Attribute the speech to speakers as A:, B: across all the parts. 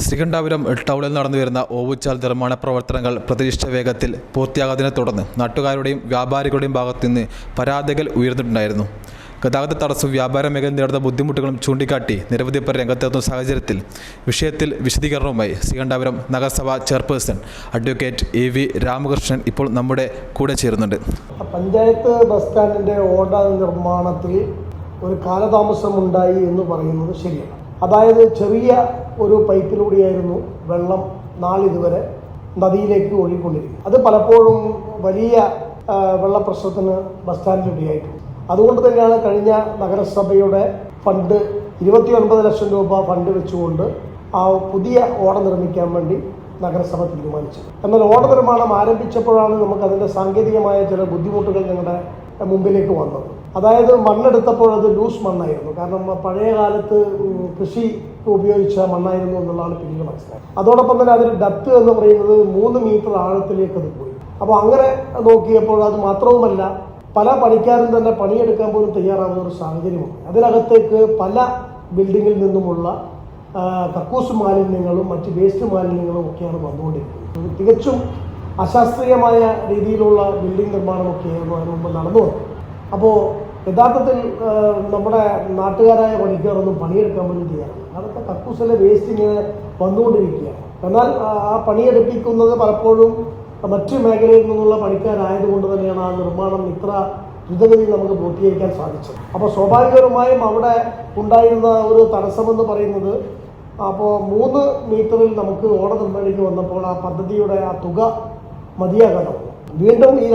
A: ശ്രീകണ്ഠാപുരം ടൗണിൽ നടന്നുവരുന്ന ഓവുചാൽ നിർമ്മാണ പ്രവർത്തനങ്ങൾ പ്രതീക്ഷിച്ച വേഗത്തിൽ പൂർത്തിയാകാതിനെ തുടർന്ന് നാട്ടുകാരുടെയും വ്യാപാരികളുടെയും ഭാഗത്തുനിന്ന് പരാതികൾ ഉയർന്നിട്ടുണ്ടായിരുന്നു. ഗതാഗത തടസ്സവും വ്യാപാര മേഖലയിൽ നേരിടുന്ന ബുദ്ധിമുട്ടുകളും ചൂണ്ടിക്കാട്ടി നിരവധി പേർ രംഗത്തെത്തുന്ന സാഹചര്യത്തിൽ വിഷയത്തിൽ വിശദീകരണവുമായി ശ്രീകണ്ഠാപുരം നഗരസഭാ ചെയർപേഴ്സൺ അഡ്വക്കേറ്റ് AV രാമകൃഷ്ണൻ ഇപ്പോൾ നമ്മുടെ കൂടെ ചേരുന്നുണ്ട്.
B: പഞ്ചായത്ത് ബസ് സ്റ്റാൻഡിൻ്റെ ഓട നിർമ്മാണത്തിൽ ഒരു കാലതാമസം ഉണ്ടായി എന്ന് പറയുന്നത് ശരിയാണ്. അതായത് ചെറിയ ഒരു പൈപ്പിലൂടെയായിരുന്നു വെള്ളം നാളിതുവരെ നദിയിലേക്ക് ഒഴുകിക്കൊണ്ടിരിക്കുന്നത്. അത് പലപ്പോഴും വലിയ വെള്ളപ്രശ്നത്തിന് ബസ് സ്റ്റാൻഡിൽ ഇടയായിട്ടുണ്ട്. അതുകൊണ്ട് തന്നെയാണ് കഴിഞ്ഞ നഗരസഭയുടെ ഫണ്ട് 29 ലക്ഷം രൂപ ഫണ്ട് വെച്ചുകൊണ്ട് ആ പുതിയ ഓട നിർമ്മിക്കാൻ വേണ്ടി നഗരസഭ തീരുമാനിച്ചത്. എന്നാൽ ഓട നിർമ്മാണം ആരംഭിച്ചപ്പോഴാണ് നമുക്കതിൻ്റെ സാങ്കേതികമായ ചില ബുദ്ധിമുട്ടുകൾ ഞങ്ങളുടെ മുമ്പിലേക്ക് വന്നത്. അതായത് മണ്ണെടുത്തപ്പോൾ അത് ലൂസ് മണ്ണായിരുന്നു. കാരണം പഴയ കാലത്ത് കൃഷി ഉപയോഗിച്ച മണ്ണായിരുന്നു എന്നുള്ളതാണ് പിന്നീട് മനസ്സിലായത്. അതോടൊപ്പം തന്നെ അതിന് ഡെപ്ത് എന്ന് പറയുന്നത് 3 മീറ്റർ ആഴത്തിലേക്ക് അത് പോയി. അപ്പോൾ അങ്ങനെ നോക്കിയപ്പോൾ അത് മാത്രവുമല്ല, പല പണിക്കാരും തന്നെ പണിയെടുക്കാൻ പോലും തയ്യാറാവുന്ന ഒരു സാഹചര്യമുണ്ട്. അതിനകത്തേക്ക് പല ബിൽഡിങ്ങിൽ നിന്നുമുള്ള കക്കൂസ് മാലിന്യങ്ങളും മറ്റ് വേസ്റ്റ് മാലിന്യങ്ങളും ഒക്കെയാണ് വന്നുകൊണ്ടിരിക്കുന്നത്. തികച്ചും അശാസ്ത്രീയമായ രീതിയിലുള്ള ബിൽഡിംഗ് നിർമ്മാണമൊക്കെയായിരുന്നു അതിന് മുമ്പ് നടന്നു വന്നത്. അപ്പോൾ യഥാർത്ഥത്തിൽ നമ്മുടെ നാട്ടുകാരായ പണിക്കാരൊന്നും പണിയെടുക്കാൻ പോലും തയ്യാറാണ്. അതൊക്കെ കക്കൂസിലെ വേസ്റ്റ് ഇങ്ങനെ വന്നുകൊണ്ടിരിക്കുകയാണ്. എന്നാൽ ആ പണിയെടുപ്പിക്കുന്നത് പലപ്പോഴും മറ്റ് മേഖലയിൽ നിന്നുള്ള പണിക്കാരായതുകൊണ്ട് തന്നെയാണ് ആ നിർമ്മാണം ഇത്ര ദ്രുതഗതിയിൽ നമുക്ക് പൂർത്തീകരിക്കാൻ സാധിച്ചത്. അപ്പോൾ സ്വാഭാവികമായും അവിടെ ഉണ്ടായിരുന്ന ഒരു തടസ്സമെന്ന് പറയുന്നത്, അപ്പോൾ 3 മീറ്ററിൽ നമുക്ക് ഓട നിർമ്മാണിക്ക് വന്നപ്പോൾ ആ പദ്ധതിയുടെ ആ തുക മതിയാകാതെ വന്നു. വീണ്ടും ഈ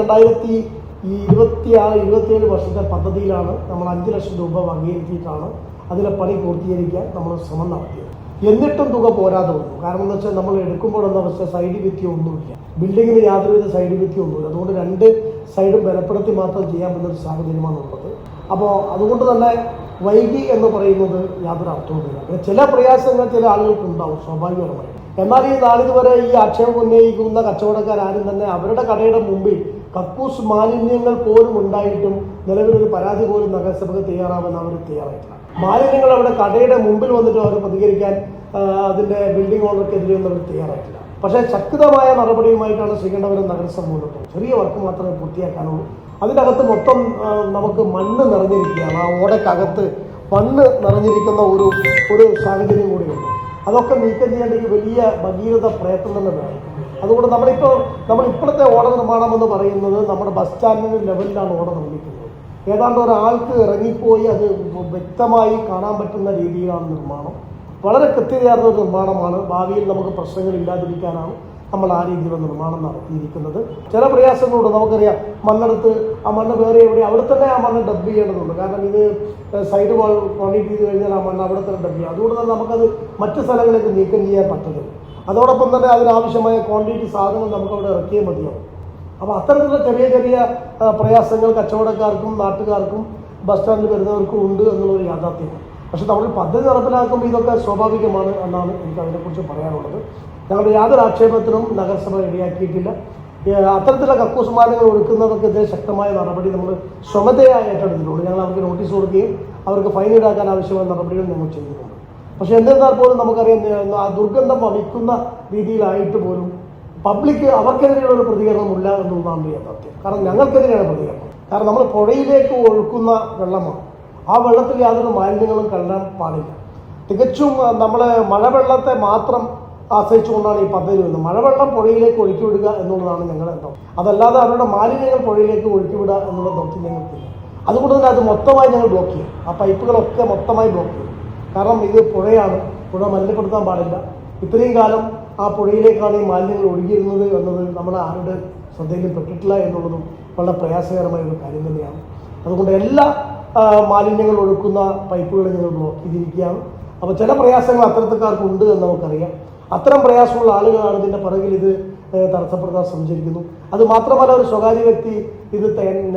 B: 2026-27 വർഷത്തെ പദ്ധതിയിലാണ് നമ്മൾ 5 ലക്ഷം രൂപ വകയിരുത്തിയിട്ടാണ് അതിലെ പണി പൂർത്തീകരിക്കാൻ നമ്മൾ ശ്രമം നടത്തിയത്. എന്നിട്ടും തുക പോരാതെ വന്നു. കാരണം എന്ന് വെച്ചാൽ നമ്മൾ എടുക്കുമ്പോഴെന്ന അവസ്ഥ സൈഡ് ഭിത്തി ഒന്നുമില്ല, ബിൽഡിങ്ങിന് യാതൊരുവിധ സൈഡ് ഭിത്തി ഒന്നുമില്ല. അതുകൊണ്ട് 2 സൈഡും ബലപ്പെടുത്തി മാത്രം ചെയ്യാൻ പറ്റുന്നൊരു സാഹചര്യമാണ് ഉള്ളത്. അപ്പോൾ അതുകൊണ്ട് തന്നെ വൈകി എന്ന് പറയുന്നത് യാതൊരു അർത്ഥവുമില്ല. പിന്നെ ചില പ്രയാസങ്ങൾ ചില ആളുകൾക്ക് ഉണ്ടാവും സ്വാഭാവികമായി. എന്നാൽ ഈ നാളിതുവരെ ഈ ആക്ഷേപം ഉന്നയിക്കുന്ന കച്ചവടക്കാരും തന്നെ അവരുടെ കടയുടെ മുമ്പിൽ കക്കൂസ് മാലിന്യങ്ങൾ പോലും ഉണ്ടായിട്ടും നിലവിലൊരു പരാതി പോലും നഗരസഭയ്ക്ക് തയ്യാറാവാൻ അവർ തയ്യാറായിട്ടില്ല. മാലിന്യങ്ങൾ അവിടെ കടയുടെ മുമ്പിൽ വന്നിട്ട് അവർ പ്രതികരിക്കാൻ അതിൻ്റെ ബിൽഡിംഗ് ഓണർക്കെതിരെ ഒന്നും അവർ തയ്യാറായിട്ടില്ല. പക്ഷേ ശക്തമായ നടപടിയുമായിട്ടാണ് ശ്രീകണ്ഠപുരം നഗരസഭ മുന്നോട്ട്. ചെറിയ വർക്ക് മാത്രമേ പൂർത്തിയാക്കാനുള്ളൂ. അതിനകത്ത് മൊത്തം നമുക്ക് മണ്ണ് നിറഞ്ഞിരിക്കുകയാണ്. ആ ഓടക്കകത്ത് മണ്ണ് നിറഞ്ഞിരിക്കുന്ന ഒരു സാഹചര്യം കൂടിയുണ്ട്. അതൊക്കെ നീക്കം ചെയ്യേണ്ട വലിയ ഭഗീരഥ പ്രയത്നം തന്നെ വേണം. അതുകൊണ്ട് നമ്മളിപ്പോഴത്തെ ഓട നിർമ്മാണം എന്ന് പറയുന്നത് നമ്മുടെ ബസ് സ്റ്റാൻഡിന് ലെവലിലാണ് ഓട നിർമ്മിക്കുന്നത്. ഏതാണ്ട് ഒരാൾക്ക് ഇറങ്ങിപ്പോയി അത് വ്യക്തമായി കാണാൻ പറ്റുന്ന രീതിയിലാണ് നിർമ്മാണം. വളരെ കൃത്യതയാർന്ന ഒരു നിർമ്മാണമാണ്. ഭാവിയിൽ നമുക്ക് പ്രശ്നങ്ങൾ ഇല്ലാതിരിക്കാനാണ് നമ്മൾ ആ രീതിയിലുള്ള നിർമ്മാണം നടത്തിയിരിക്കുന്നത്. ചില പ്രയാസങ്ങളുണ്ട്. നമുക്കറിയാം, മണ്ണെടുത്ത് ആ മണ്ണ് വേറെ എവിടെ അവിടെ തന്നെ ആ മണ്ണ് ഡബ് ചെയ്യേണ്ടതുണ്ട്. കാരണം ഇത് സൈഡ് വാൾ കോൺക്രീറ്റ് ചെയ്ത് കഴിഞ്ഞാൽ ആ മണ്ണ് അവിടെ തന്നെ ഡബ് ചെയ്യും. അതുകൊണ്ട് തന്നെ നമുക്കത് മറ്റ് സ്ഥലങ്ങളിലേക്ക് നീക്കം ചെയ്യാൻ പറ്റുന്നത്. അതോടൊപ്പം തന്നെ അതിനാവശ്യമായ ക്വാണ്ടിറ്റി സാധനങ്ങൾ നമുക്കവിടെ ഇറക്കിയേ മതിയാവും. അപ്പോൾ അത്തരത്തിലുള്ള ചെറിയ ചെറിയ പ്രയാസങ്ങൾ കച്ചവടക്കാർക്കും നാട്ടുകാർക്കും ബസ് സ്റ്റാൻഡിൽ വരുന്നവർക്കും ഉണ്ട് എന്നുള്ളൊരു യാഥാർത്ഥ്യമാണ്. പക്ഷേ നമ്മൾ പദ്ധതി നടപ്പിലാക്കുമ്പോൾ ഇതൊക്കെ സ്വാഭാവികമാണ് എന്നാണ് എനിക്ക് അതിനെക്കുറിച്ച് പറയാനുള്ളത്. ഞങ്ങളുടെ യാതൊരു ആക്ഷേപത്തിനും നഗരസഭ ഇടയാക്കിയിട്ടില്ല. അത്തരത്തിലുള്ള കക്കൂസ് മാലിന്യങ്ങൾ ഒഴുക്കുന്നവർക്കെതിരെ ശക്തമായ നടപടി നമ്മൾ സ്വമതയായി ഏറ്റെടുത്തിട്ടുണ്ട്. ഞങ്ങൾ അവർക്ക് നോട്ടീസ് കൊടുക്കുകയും അവർക്ക് ഫൈൻ ഈടാക്കാൻ ആവശ്യമായ നടപടികൾ ഞങ്ങൾ ചെയ്തിട്ടുണ്ട്. പക്ഷേ എന്നിരുന്നാൽ പോലും നമുക്കറിയാം, ആ ദുർഗന്ധം വമിക്കുന്ന രീതിയിലായിട്ട് പോലും പബ്ലിക് അവർക്കെതിരെയുള്ള ഒരു പ്രതികരണമില്ല എന്നുള്ളതാണ് യാഥാർത്ഥ്യം. കാരണം ഞങ്ങൾക്കെതിരെയാണ് പ്രതികരണം. കാരണം നമ്മൾ പുഴയിലേക്ക് ഒഴുക്കുന്ന വെള്ളമാണ്. ആ വെള്ളത്തിൽ യാതൊരു മാലിന്യങ്ങളും കലരാൻ പാടില്ല. തികച്ചും നമ്മൾ മഴവെള്ളത്തെ മാത്രം ആശ്രയിച്ചുകൊണ്ടാണ് ഈ പദ്ധതി വരുന്നത്. മഴവെള്ളം പുഴയിലേക്ക് ഒഴുക്കിവിടുക എന്നുള്ളതാണ് ഞങ്ങളുടെ ദൗത്യം. അതല്ലാതെ അവരുടെ മാലിന്യങ്ങൾ പുഴയിലേക്ക് ഒഴുക്കിവിടുക എന്നുള്ള ദൗത്യം ഞങ്ങൾക്കില്ല. അതുകൊണ്ട് തന്നെ അത് മൊത്തമായി ഞങ്ങൾ ബ്ലോക്ക് ചെയ്യും. ആ പൈപ്പുകളൊക്കെ മൊത്തമായി ബ്ലോക്ക് ചെയ്യും. കാരണം ഇത് പുഴയാണ്, പുഴ മലിനപ്പെടുത്താൻ പാടില്ല. ഇത്രയും കാലം ആ പുഴയിലേക്കാണ് ഈ മാലിന്യങ്ങൾ ഒഴുകിയിരുന്നത് എന്നത് നമ്മുടെ ആരുടെ ശ്രദ്ധയിലും പെട്ടിട്ടില്ല എന്നുള്ളതും വളരെ പ്രയാസകരമായ ഒരു കാര്യം തന്നെയാണ്. അതുകൊണ്ട് എല്ലാ മാലിന്യങ്ങൾ ഒഴുക്കുന്ന പൈപ്പുകൾ ഞങ്ങൾ ബ്ലോക്ക് ചെയ്തിരിക്കുകയാണ്. അപ്പോൾ ചില പ്രയാസങ്ങൾ അത്തരക്കാർക്കുണ്ട് എന്ന് നമുക്കറിയാം. അത്തരം പ്രയാസമുള്ള ആളുകളാണ് ഇതിൻ്റെ പിറകിൽ ഇത് തടസ്സപ്പെടുത്താൻ ശ്രമിച്ചിരിക്കുന്നു. അത് മാത്രമല്ല, ഒരു സ്വകാര്യ വ്യക്തി ഇത്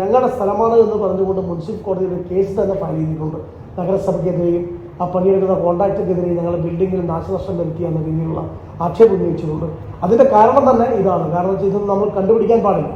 B: ഞങ്ങളുടെ സ്ഥലമാണ് എന്ന് പറഞ്ഞുകൊണ്ട് മുനിസിപ്പൽ കോടതിയിൽ കേസ് തന്നെ ഫയൽ ചെയ്തിട്ടുണ്ട്. നഗരസഭയ്ക്കെതിരെയും ആ പണിയെടുക്കുന്ന കോൺട്രാക്ടർക്കെതിരെയും ഞങ്ങളുടെ ബിൽഡിങ്ങിൽ നാശനഷ്ടം വരുത്തി എന്ന രീതിയിലുള്ള ആക്ഷേപം ഉന്നയിച്ചിട്ടുണ്ട്. അതിൻ്റെ കാരണം തന്നെ ഇതാണ്. കാരണം വെച്ചാൽ ഇതൊന്നും നമ്മൾ കണ്ടുപിടിക്കാൻ പാടില്ല.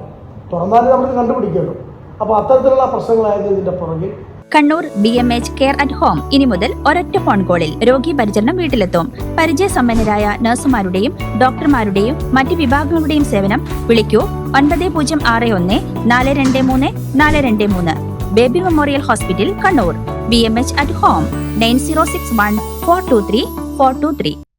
B: തുറന്നാലും നമ്മൾക്ക് കണ്ടുപിടിക്കുമല്ലോ. അപ്പോൾ അത്തരത്തിലുള്ള പ്രശ്നങ്ങളായിരുന്നു ഇതിൻ്റെ പുറകിൽ.
C: Kannur BMH care at home ഇനി മുതൽ ഒരൊറ്റ ഫോൺ കോളിൽ രോഗി പരിചരണം വീട്ടിലെത്തും. പരിചയസമ്പന്നരായ നഴ്സുമാരുടെയും ഡോക്ടർമാരുടെയും മറ്റ് വിഭാഗങ്ങളുടെയും സേവനം വിളിക്കൂ 9061 423 423. Baby memorial hospital, Kannur. BMH at home 9061 423 423.